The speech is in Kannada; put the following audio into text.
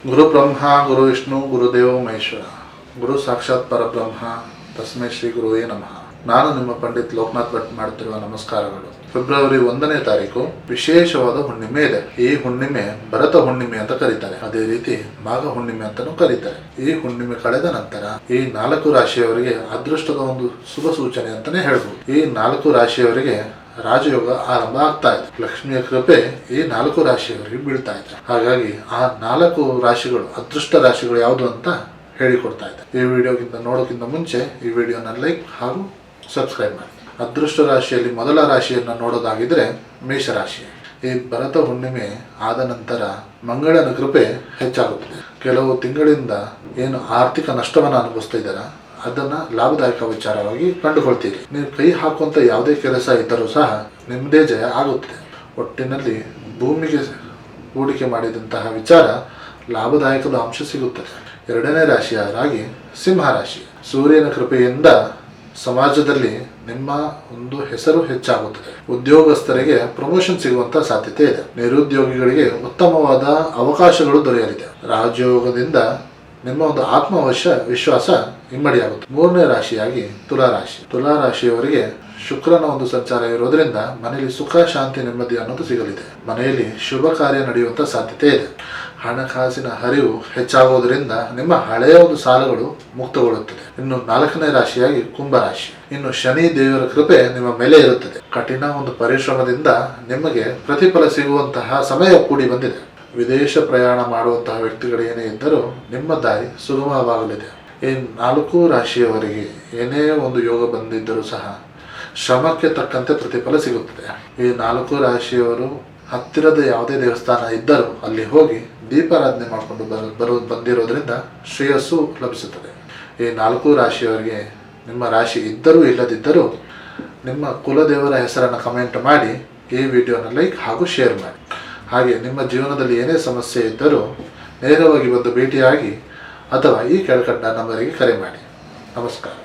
ಗುರು ಬ್ರಹ್ಮ ಗುರು ವಿಷ್ಣು ಗುರುದೇವ ಮಹೇಶ್ವರ ಗುರು ಸಾಕ್ಷಾತ್ ಪರಬ್ರಹ್ಮ ತಸ್ಮೈ ಶ್ರೀ ಗುರುವೇ ನಮಃ. ನಾನು ನಿಮ್ಮ ಪಂಡಿತ್ ಲೋಕನಾಥ್ ಭಟ್ ಮಾಡುತ್ತಿರುವ ನಮಸ್ಕಾರಗಳು. ಫೆಬ್ರವರಿ 1ನೇ ತಾರೀಕು ವಿಶೇಷವಾದ ಹುಣ್ಣಿಮೆ ಇದೆ. ಈ ಹುಣ್ಣಿಮೆ ಭರತ ಹುಣ್ಣಿಮೆ ಅಂತ ಕರೀತಾರೆ. ಅದೇ ರೀತಿ ಮಾಘ ಹುಣ್ಣಿಮೆ ಅಂತಾನೂ ಕರೀತಾರೆ. ಈ ಹುಣ್ಣಿಮೆ ಕಳೆದ ನಂತರ ಈ 4 ರಾಶಿಯವರಿಗೆ ಅದೃಷ್ಟದ ಒಂದು ಶುಭ ಸೂಚನೆ ಅಂತಾನೆ ಹೇಳ್ಬೋದು. ಈ 4 ರಾಶಿಯವರಿಗೆ ರಾಜಯೋಗ ಆರಂಭ ಆಗ್ತಾ ಇದೆ. ಲಕ್ಷ್ಮಿಯ ಕೃಪೆ ಈ 4 ರಾಶಿಯವರಿಗೆ ಬೀಳ್ತಾ ಇದೆ. ಹಾಗಾಗಿ ಆ 4 ರಾಶಿಗಳು ಅದೃಷ್ಟ ರಾಶಿಗಳು ಯಾವುದು ಅಂತ ಹೇಳಿಕೊಡ್ತಾ ಇದೆ. ಈ ವಿಡಿಯೋಗಿಂತ ನೋಡೋಕ್ಕಿಂತ ಮುಂಚೆ ಈ ವಿಡಿಯೋನ ಲೈಕ್ ಹಾಗೂ ಸಬ್ಸ್ಕ್ರೈಬ್ ಮಾಡಿ. ಅದೃಷ್ಟ ರಾಶಿಯಲ್ಲಿ ಮೊದಲ ರಾಶಿಯನ್ನು ನೋಡೋದಾಗಿದ್ರೆ ಮೇಷರಾಶಿ. ಈ ಭರತ ಹುಣ್ಣಿಮೆ ಆದ ನಂತರ ಮಂಗಳನ ಕೃಪೆ ಹೆಚ್ಚಾಗುತ್ತದೆ. ಕೆಲವು ತಿಂಗಳಿಂದ ಏನು ಆರ್ಥಿಕ ನಷ್ಟವನ್ನು ಅನುಭವಿಸ್ತಾ ಇದ್ದಾರ ಅದನ್ನ ಲಾಭದಾಯಕ ವಿಚಾರವಾಗಿ ಕಂಡುಕೊಳ್ತೀರಿ. ನೀವು ಕೈ ಹಾಕುವಂತ ಯಾವುದೇ ಕೆಲಸ ಇದ್ದರೂ ಸಹ ನಿಮ್ಮದೇ ಜಯ ಆಗುತ್ತದೆ. ಒಟ್ಟಿನಲ್ಲಿ ಭೂಮಿಗೆ ಹೂಡಿಕೆ ಮಾಡಿದಂತಹ ವಿಚಾರ ಲಾಭದಾಯಕದ ಅಂಶ ಸಿಗುತ್ತದೆ. 2ನೇ ರಾಶಿಯಾಗಿ ಸಿಂಹರಾಶಿ. ಸೂರ್ಯನ ಕೃಪೆಯಿಂದ ಸಮಾಜದಲ್ಲಿ ನಿಮ್ಮ ಒಂದು ಹೆಸರು ಹೆಚ್ಚಾಗುತ್ತದೆ. ಉದ್ಯೋಗಸ್ಥರಿಗೆ ಪ್ರಮೋಷನ್ ಸಿಗುವಂತ ಸಾಧ್ಯತೆ ಇದೆ. ನಿರುದ್ಯೋಗಿಗಳಿಗೆ ಉತ್ತಮವಾದ ಅವಕಾಶಗಳು ದೊರೆಯಲಿದೆ. ರಾಜಯೋಗದಿಂದ ನಿಮ್ಮ ಒಂದು ವಿಶ್ವಾಸ ಇಮ್ಮಡಿಯಾಗುತ್ತೆ. 3ನೇ ರಾಶಿಯಾಗಿ ತುಲಾರಾಶಿ. ತುಲಾರಾಶಿಯವರಿಗೆ ಶುಕ್ರನ ಒಂದು ಸಂಚಾರ ಇರೋದ್ರಿಂದ ಮನೆಯಲ್ಲಿ ಸುಖ ಶಾಂತಿ ನೆಮ್ಮದಿ ಅನ್ನೋದು ಸಿಗಲಿದೆ. ಮನೆಯಲ್ಲಿ ಶುಭ ಕಾರ್ಯ ನಡೆಯುವಂತ ಸಾಧ್ಯತೆ ಇದೆ. ಹಣಕಾಸಿನ ಹರಿವು ಹೆಚ್ಚಾಗೋದ್ರಿಂದ ನಿಮ್ಮ ಹಳೆಯ ಒಂದು ಸಾಲಗಳು ಮುಕ್ತಗೊಳ್ಳುತ್ತದೆ. ಇನ್ನು 4ನೇ ರಾಶಿಯಾಗಿ ಕುಂಭರಾಶಿ. ಇನ್ನು ಶನಿ ದೇವರ ಕೃಪೆ ನಿಮ್ಮ ಮೇಲೆ ಇರುತ್ತದೆ. ಕಠಿಣ ಒಂದು ಪರಿಶ್ರಮದಿಂದ ನಿಮಗೆ ಪ್ರತಿಫಲ ಸಿಗುವಂತಹ ಸಮಯ ಕೂಡಿ ಬಂದಿದೆ. ವಿದೇಶ ಪ್ರಯಾಣ ಮಾಡುವಂತಹ ವ್ಯಕ್ತಿಗಳು ಏನೇ ಇದ್ದರೂ ನಿಮ್ಮ ದಾರಿ ಸುಗಮವಾಗಲಿದೆ. ಈ 4 ರಾಶಿಯವರಿಗೆ ಏನೇ ಒಂದು ಯೋಗ ಬಂದಿದ್ದರೂ ಸಹ ಶ್ರಮಕ್ಕೆ ತಕ್ಕಂತೆ ಪ್ರತಿಫಲ ಸಿಗುತ್ತದೆ. ಈ 4 ರಾಶಿಯವರು ಹತ್ತಿರದ ಯಾವುದೇ ದೇವಸ್ಥಾನ ಇದ್ದರೂ ಅಲ್ಲಿ ಹೋಗಿ ದೀಪಾರಾಧನೆ ಮಾಡಿಕೊಂಡು ಬಂದಿರೋದ್ರಿಂದ ಶ್ರೇಯಸ್ಸು ಲಭಿಸುತ್ತದೆ. ಈ 4 ರಾಶಿಯವರಿಗೆ ನಿಮ್ಮ ರಾಶಿ ಇದ್ದರೂ ಇಲ್ಲದಿದ್ದರೂ ನಿಮ್ಮ ಕುಲದೇವರ ಹೆಸರನ್ನು ಕಮೆಂಟ್ ಮಾಡಿ ಈ ವಿಡಿಯೋನ ಲೈಕ್ ಹಾಗೂ ಶೇರ್ ಮಾಡಿ. ಹಾಗೆ ನಿಮ್ಮ ಜೀವನದಲ್ಲಿ ಏನೇ ಸಮಸ್ಯೆ ಇದ್ದರೂ ನೇರವಾಗಿ ಬಂದು ಭೇಟಿಯಾಗಿ ಅಥವಾ ಈ ಕೆಳಕಂಡ ನಂಬರಿಗೆ ಕರೆ ಮಾಡಿ. ನಮಸ್ಕಾರ.